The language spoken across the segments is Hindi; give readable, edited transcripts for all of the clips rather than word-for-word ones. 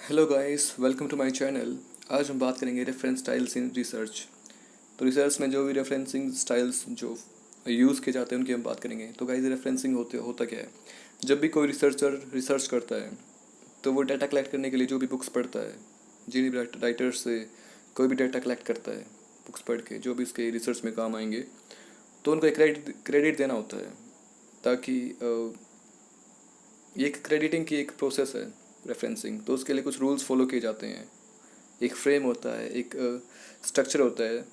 Hello guys, welcome to my channel. आज हम बात करेंगे रेफरेंस स्टाइल्स इन रिसर्च। तो रिसर्च में जो भी रेफरेंसिंग स्टाइल्स जो यूज़ किए जाते हैं उनकी हम बात करेंगे। तो गाइस, रेफरेंसिंग होता क्या है? जब भी कोई रिसर्चर रिसर्च करता है तो वो डाटा कलेक्ट करने के लिए जो भी बुक्स पढ़ता है, जिन भी राइटर्स से कोई भी डाटा कलेक्ट करता है, बुक्स पढ़ के जो भी उसके रिसर्च में काम आएंगे, तो उनको एक क्रेडिट देना होता है। ताकि ये एक क्रेडिटिंग की एक प्रोसेस है रेफरेंसिंग। तो उसके लिए कुछ रूल्स फॉलो किए जाते हैं, एक फ्रेम होता है, एक स्ट्रक्चर होता है,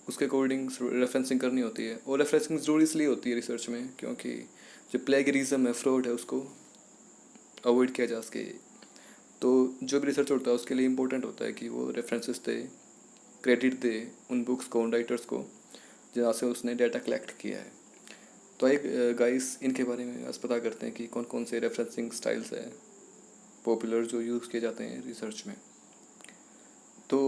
उसके अकॉर्डिंग रेफरेंसिंग करनी होती है। और रेफरेंसिंग ज़रूरी इसलिए होती है रिसर्च में क्योंकि जो प्लेगरिज्म है, फ्रॉड है, उसको अवॉइड किया जा सके। तो जो भी रिसर्च होता है उसके लिए इम्पोर्टेंट होता है कि वो रेफरेंसेस दे, क्रेडिट दे उन बुक्स को, उन राइटर्स को जहाँ से उसने डाटा कलेक्ट किया है। तो एक गाइस, इनके बारे में आज पता करते हैं कि कौन कौन से रेफरेंसिंग स्टाइल्स है पॉपुलर जो यूज़ किए जाते हैं रिसर्च में। तो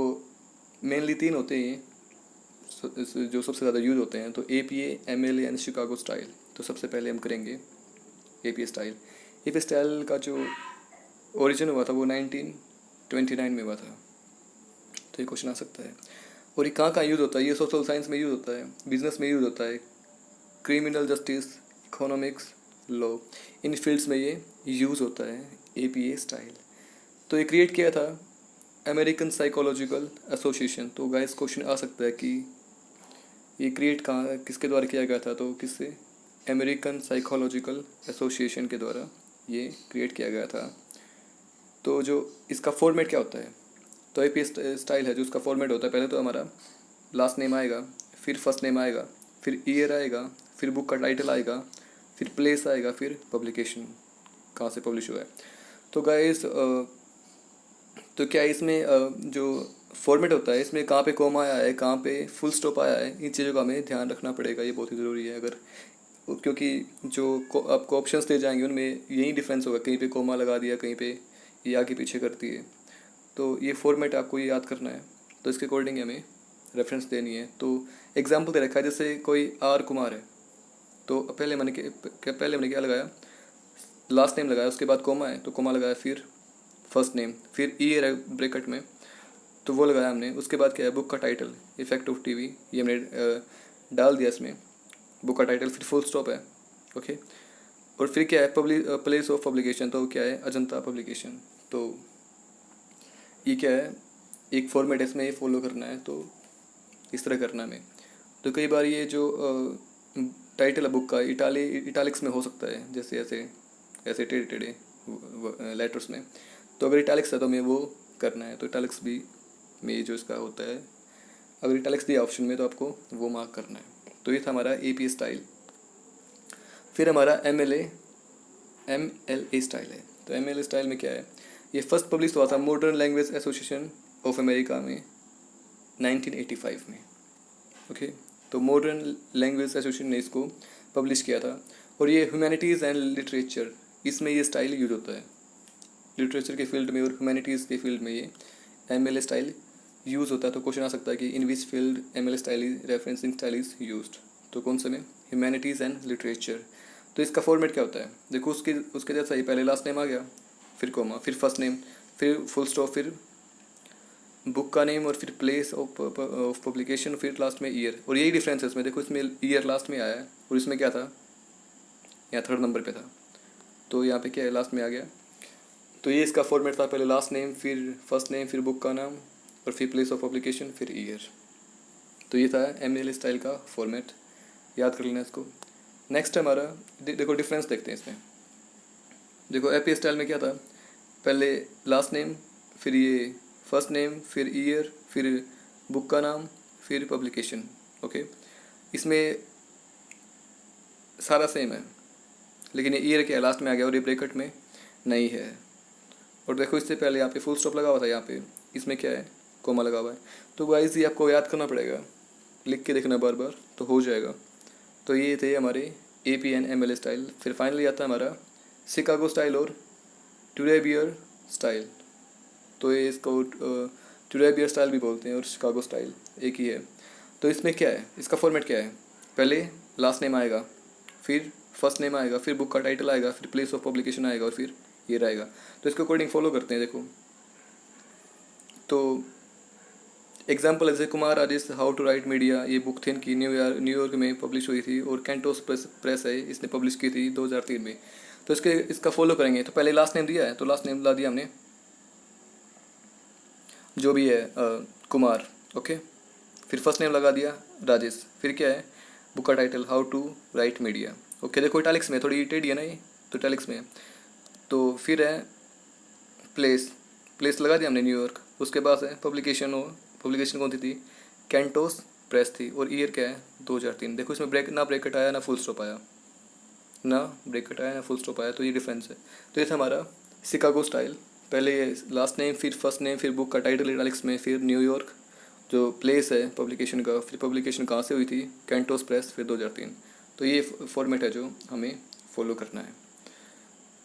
मेनली तीन होते हैं जो सबसे ज़्यादा यूज़ होते हैं। तो APA, MLA and Chicago style. तो सबसे पहले हम करेंगे APA स्टाइल। APA स्टाइल का जो ओरिजिन हुआ था वो 1929 में हुआ था। तो ये क्वेश्चन आ सकता है। और ये कहाँ कहाँ यूज़ होता है? ये सोशल साइंस में यूज़ होता है, बिजनेस में यूज़ होता है, क्रिमिनल जस्टिस, इकोनॉमिक्स, लॉ, इन फील्ड्स में ये यूज़ होता है APA स्टाइल। तो ये क्रिएट किया था अमेरिकन साइकोलॉजिकल एसोसिएशन। तो गाइस, क्वेश्चन आ सकता है कि ये क्रिएट कहाँ, किसके द्वारा किया गया था? तो किससे? अमेरिकन साइकोलॉजिकल एसोसिएशन के द्वारा ये क्रिएट किया गया था। तो जो इसका फॉर्मेट क्या होता है? तो APA स्टाइल है जो उसका फॉर्मेट होता है, पहले तो हमारा लास्ट नेम आएगा, फिर फर्स्ट नेम आएगा, फिर ईयर आएगा, फिर बुक का टाइटल आएगा, फिर प्लेस आएगा, फिर पब्लिकेशन, कहाँ से पब्लिश हुआ है। तो गाइस, तो क्या इसमें जो फॉर्मेट होता है, इसमें कहाँ पे कॉमा आया है, कहाँ पे फुल स्टॉप आया है, इन चीज़ों का हमें ध्यान रखना पड़ेगा। ये बहुत ही ज़रूरी है। अगर क्योंकि जो आपको ऑप्शंस दिए जाएंगे उनमें यही डिफरेंस होगा, कहीं पे कॉमा लगा दिया, कहीं पे ये आगे पीछे करती है। तो ये फॉर्मेट आपको ये याद करना है। तो इसके अकॉर्डिंग हमें रेफरेंस देनी है। तो एग्जाम्पल दे रखा है, जैसे कोई R कुमार है, तो पहले मैंने क्या लगाया? लास्ट नेम लगाया, उसके बाद कोमा है तो कोमा लगाया, फिर फर्स्ट नेम, फिर ईयर है ब्रैकेट में, तो वो लगाया हमने। उसके बाद क्या है? बुक का टाइटल, इफेक्ट ऑफ TV, ये हमने डाल दिया इसमें, बुक का टाइटल, फिर फुल स्टॉप है, ओके। और फिर क्या है? प्लेस ऑफ पब्लिकेशन, तो क्या है? अजंता पब्लिकेशन। तो ये क्या है? एक फॉर्मेट है, इसमें ये फॉलो करना है, तो इस तरह करना है हमें। तो कई बार ये जो टाइटल है बुक का इटालिक्स में हो सकता है, जैसे ऐसे ऐसे टेढ़े टेढ़े लेटर्स में। तो अगर इटालिक्स है तो हमें वो करना है। तो इटालिक्स भी में जो इसका होता है, अगर इटालिक्स दिया ऑप्शन में तो आपको वो मार्क करना है। तो ये था हमारा APA स्टाइल। फिर हमारा MLA स्टाइल है। तो MLA स्टाइल में क्या है? ये फर्स्ट पब्लिश हुआ था modern language association of America में 1985 में, ओके। तो मॉडर्न लैंग्वेज एसोसिएशन ने इसको पब्लिश किया था। और ये ह्यूमैनिटीज़ एंड लिटरेचर, इसमें ये स्टाइल यूज होता है। लिटरेचर के फील्ड में और ह्यूमैनिटीज़ के फील्ड में ये MLA स्टाइल यूज़ होता है। तो क्वेश्चन आ सकता है कि in which field MLA style is referencing style is used? तो कौन से में? Humanities and literature. तो इसका फॉर्मेट क्या होता है? देखो, उसके जैसा ही, पहले लास्ट नेम आ गया, फिर कोमा, फिर फर्स्ट नेम, फिर फुल स्टॉप, फिर बुक का नेम, और फिर प्लेस ऑफ पब्लिकेशन, फिर लास्ट में ईयर। और यही डिफरेंस है इसमें। देखो, इसमें ईयर लास्ट में आया है और इसमें क्या था? यहाँ थर्ड नंबर पे था, तो यहाँ पे क्या है? लास्ट में आ गया। तो ये इसका फॉर्मेट था, पहले लास्ट नेम, फिर फर्स्ट नेम, फिर बुक का नाम, और फिर प्लेस ऑफ पब्लिकेशन, फिर ईयर। तो ये था MLA स्टाइल का फॉर्मेट, याद कर लेना इसको। नेक्स्ट हमारा देखो डिफरेंस देखते हैं इसमें। देखो APA स्टाइल में क्या था? पहले लास्ट नेम, फिर ये फर्स्ट नेम, फिर ईयर, फिर बुक का नाम, फिर पब्लिकेशन, ओके। इसमें सारा सेम है, लेकिन ये ईयर क्या है? लास्ट में आ गया, और ये ब्रैकेट में नहीं है। और देखो, इससे पहले यहाँ पे फुल स्टॉप लगा हुआ था, यहाँ पे इसमें क्या है? कोमा लगा हुआ है। तो गाइस, ये आपको याद करना पड़ेगा, लिख के देखना बार बार, तो हो जाएगा। तो ये थे हमारे APA एंड MLA स्टाइल। फिर फाइनली आता है हमारा शिकागो स्टाइल और ट्यूरेबियर स्टाइल। तो ये इसको ट्यूरेबियर स्टाइल भी बोलते हैं और शिकागो स्टाइल एक ही है। तो इसमें क्या है? इसका फॉर्मेट क्या है? पहले लास्ट नेम आएगा, फिर फर्स्ट नेम आएगा, फिर बुक का टाइटल आएगा, फिर प्लेस ऑफ पब्लिकेशन आएगा, और फिर ईयर आएगा। तो इसके अकॉर्डिंग फॉलो करते हैं। देखो, तो एग्जाम्पल ऐसे Kumar Rajesh how to write media, ये बुक थी इनकी, न्यूयॉर्क में पब्लिश हुई थी और कैंटोस प्रेस है, इसने पब्लिश की थी 2003 में। तो इसका फॉलो करेंगे। तो पहले लास्ट नेम दिया है, तो लास्ट नेम ला दिया हमने जो भी है कुमार, ओके। फिर फर्स्ट नेम लगा दिया राजेश। फिर क्या है बुक का title, how to write media, okay. देखो इटैलिक्स में थोड़ी टेढ़ी है ना ये, तो इटैलिक्स में। तो फिर है प्लेस लगा दिया हमने न्यूयॉर्क। उसके बाद है पब्लिकेशन कौन सी थी, कैंटोस प्रेस थी। और ईयर क्या है 2003। देखो इसमें ब्रेकेट आया ना फुल स्टॉप आया, ना फुल स्टॉप आया, तो ये डिफरेंस है। तो ये था हमारा शिकागो स्टाइल। पहले लास्ट नेम, फिर फर्स्ट नेम, फिर बुक का टाइटल इटैलिक्स में, फिर न्यूयॉर्क जो प्लेस है पब्लिकेशन का, फिर पब्लिकेशन कहाँ से हुई थी, कैंटोस प्रेस, फिर 2003। तो ये फॉर्मेट है जो हमें फॉलो करना है।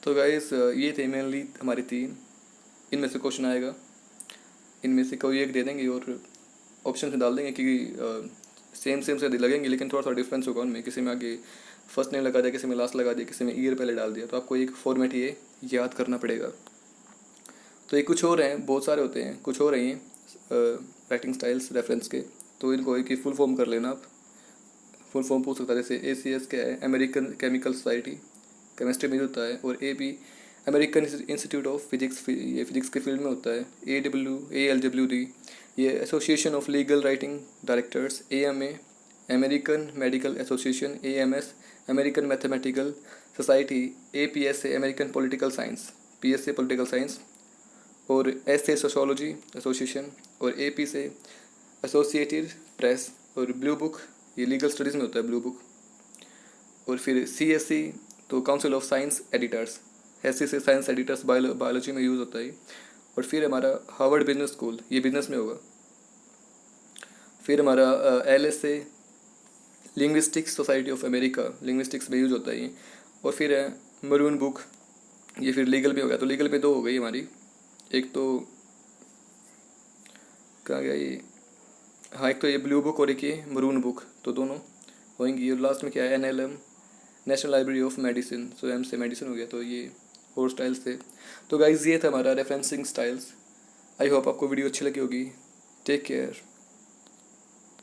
तो गाइस ये थे मेनली हमारी 3। इनमें से क्वेश्चन आएगा, इनमें से कोई एक दे देंगे और ऑप्शन से डाल देंगे, क्योंकि सेम से लगेंगे लेकिन थोड़ा सा डिफरेंस होगा उनमें। किसी में आगे फर्स्ट नेम लगा दिया, किसी में लास्ट लगा दिया, किसी में ईयर पहले डाल दिया। तो आपको एक फॉर्मेट ये याद करना पड़ेगा। तो ये कुछ और हैं, बहुत सारे होते हैं, कुछ और हैं राइटिंग स्टाइल्स रेफरेंस के। तो इनको एक फुल फॉर्म कर लेना आप। फुल फॉर्म पूछ सकता है, जैसे ACS क्या है, अमेरिकन केमिकल सोसाइटी, केमिस्ट्री में होता है। और AP American institute of physics, ये फिजिक्स के फील्ड में होता है। ALWD ये association of legal writing directors. AMA American medical association. AMS American mathematical society. APSA American political science, PSA political science. और SA सोशोलॉजी एसोसिएशन। और AP से एसोसिएटेड प्रेस। और ब्लू बुक ये लीगल स्टडीज़ में होता है, ब्लू बुक। और फिर CSE तो council of science editors, SC से साइंस एडिटर्स, बायोलॉजी में यूज़ होता है। और फिर हमारा हार्वर्ड बिजनेस स्कूल, ये बिजनेस में होगा। फिर हमारा LSA linguistics society of America, linguistics में यूज़ होता है ये। और फिर है मरून बुक, ये फिर लीगल में हो गया। तो लीगल में 2 हो गई हमारी, एक तो कहाँ गया ये, हाँ एक तो ये ब्लू बुक और एक ये मरून बुक, तो दोनों होंगी। और लास्ट में क्या है NLM national library of medicine, so M से मेडिसिन हो गया। तो ये 4 स्टाइल्स थे। तो गाइज ये था हमारा रेफरेंसिंग स्टाइल्स। आई होप आपको वीडियो अच्छी लगी होगी। Take care.